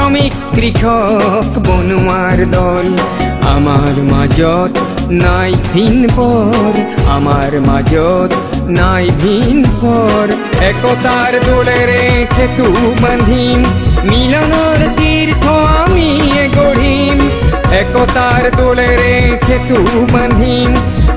শ্ৰমিক কৃষক বনুয়াৰ দল আমাৰ মাজত নাই ভিন পৰ আমাৰ মাজত নাই ভিন পৰ একতাৰ দোলেৰে সেতু বান্ধিম মিলনৰ তীৰ্থ আমি গঢ়িম একতাৰ দোলেৰে সেতু বান্ধিম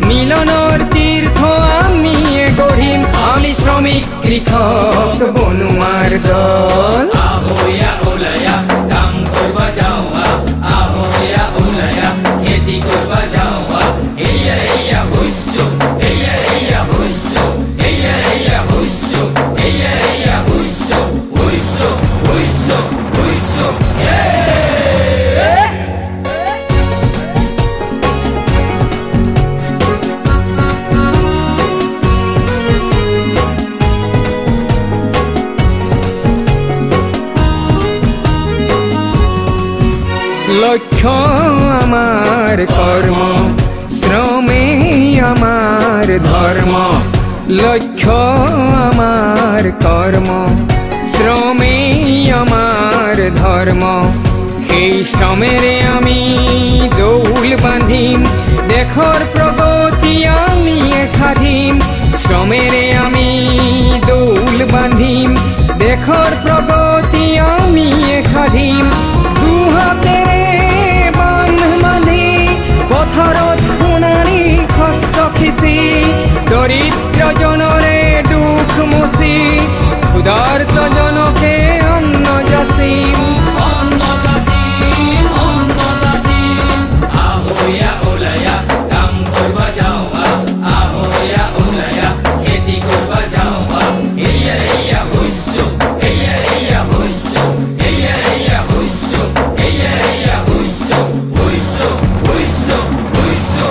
মিলনৰ তীৰ্থ আমি গঢ়িম আমি শ্রমিক কৃষক বনুয়ার দল আহোয়া ওলায়া কাম করবা যাওয়া আহোয়া ওলায়া খেতি করবা যাওয়া হেয়া হেয়া হুসু হেয়া হেয়া হুসু হেয়া হেয়া হুসু হেয়া হেয়া হুসু হুসু হুসু হুসু লক্ষ্য আমার কর্ম শ্রমে আমার ধর্ম লক্ষ্য আমার কর্ম শ্রমে আমার ধর্ম সেই শ্রমেরে আমি দৌল বান্ধিম দেশৰ প্ৰগতি আমি সাধিম শ্ৰমেৰে আমি দৌল বান্ধিম দেশৰ প্ৰগতি আমি সাধিম দুহাতেৰে বান্ধ বান্ধি পথাৰত সোণালী শস্য সিঁচি দৰিদ্ৰ জনৰে দুখ মুচি ক্ষুধাৰ্ত জনকে অন্ন যাচিম আহোয়া ওলায়া কাম করবা যাওয়া আহোয়া ওলায়া খেতি করবা যাওয়া হেয়া হেয়া হুসু হেয়া হেয়া হুসু হেয়া হেয়া হুসু হেয়া হেয়া হুসু হুসু হুসু হুসু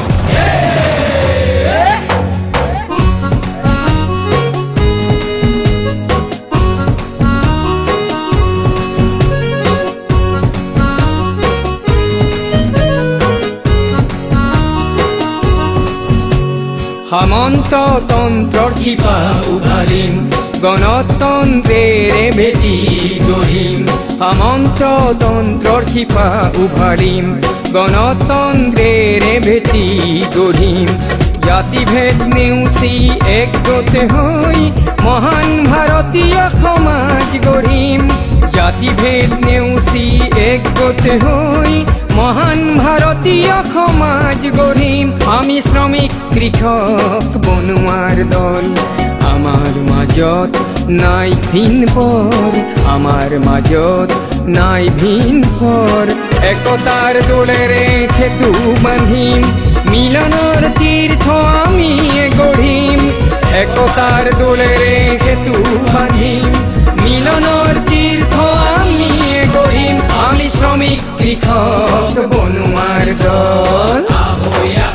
সামন্ততন্ত্ৰৰ শিপা উভালিম গণতন্ত্ৰেৰে ভেটি গঢ়িম সামন্ততন্ত্ৰৰ শিপা উভালিম গণতন্ত্ৰেৰে ভেটি গঢ়িম জাতিভেদ নেওচি একগোট হৈ মহান ভাৰতীয় সমাজ গঢ়িম জাতিভেদ নেওচি একগোট হৈ মহান ভারতীয় সমাজ গঢ়িম আমি শ্রমিক কৃষক বনুয়ার দল আমার মাজত নাই ভিন পর আমার মাজত নাই ভিন পর একতার দোলেৰে সেতু বান্ধিম মিলনৰ তীৰ্থ আমি গঢ়িম একতাৰ দোলেৰে সেতু বান্ধিম মিলনৰ তীৰ্থ আমি গঢ়িম আমি শ্ৰমিক কৃষক বনুয়াৰ দল আহোয়া